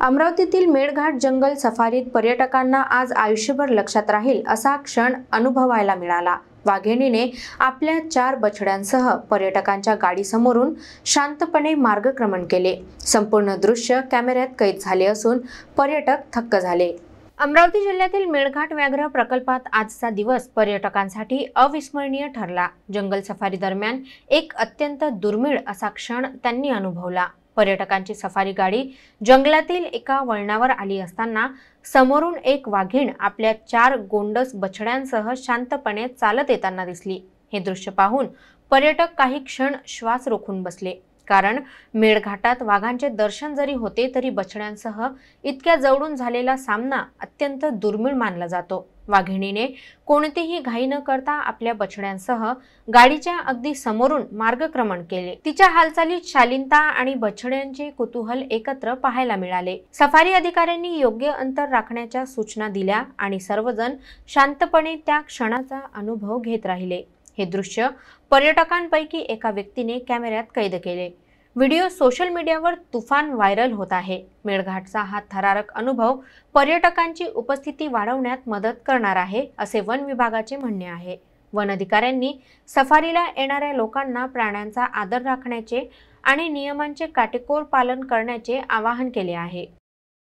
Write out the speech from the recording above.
अमरावतीतील मेळघाट जंगल सफारीत पर्यटकांना आज आयुष्यभर लक्षात राहील असा क्षण अनुभवायला मिळाला। वाघिणीने आपल्या 4 बछड्यांसह पर्यटकांच्या गाडीसमोरून शांतपणे मार्गक्रमण केले। संपूर्ण दृश्य कॅमेऱ्यात कैद झाले असून पर्यटक थक्क झाले। अमरावती जिल्ह्यातील मेळघाट व्याघ्र प्रकल्पात आजचा दिवस पर्यटकांसाठी अविस्मरणीय ठरला। जंगल सफारी दरम्यान एक अत्यंत दुर्मिळ असा क्षण त्यांनी अनुभवला। पर्यटकांची सफारी गाडी जंगलातील एका वळणावर आली असताना समोरून एक वाघीण आपल्या 4 गोंडस बछड्यांसह शांतपणे चालत येताना दिसली। हे दृश्य पाहून पर्यटक काही क्षण श्वास रोखून बसले, कारण मेळघाटात वाघांचे दर्शन जरी होते तरी बछड्यांसह इतक्या जवळून झालेला सामना अत्यंत दुर्मिळ मानला जातो। वाघिणीने कोणतीही घाई न करता आपल्या बछड्यांसह गाडीच्या अगदी समोरून मार्गक्रमण केले। तिच्या हालचालीत शालीनता आणि बछड्यांचे कुतूहल एकत्र पाहायला मिळाले। सफारी अधिकाऱ्यांनी योग्य अंतर राखण्याच्या सूचना दिल्या आणि सर्वजण शांतपणे त्या क्षणाचा अनुभव घेत राहिले। हे दृश्य पर्यटकांपैकी एका व्यक्तीने कॅमेऱ्यात कैद केले। व्हिडिओ सोशल मीडियावर तुफान व्हायरल होत आहे। मेळघाटचा हा थरारक अनुभव पर्यटकांची उपस्थिती वाढवण्यात मदत करणार आहे, असे वन विभागाचे म्हणणे आहे। वन अधिकाऱ्यांनी सफारीला येणाऱ्या लोकांना प्राण्यांचा आदर राखण्याचे आणि नियमांचे काटेकोर पालन करण्याचे आवाहन केले आहे।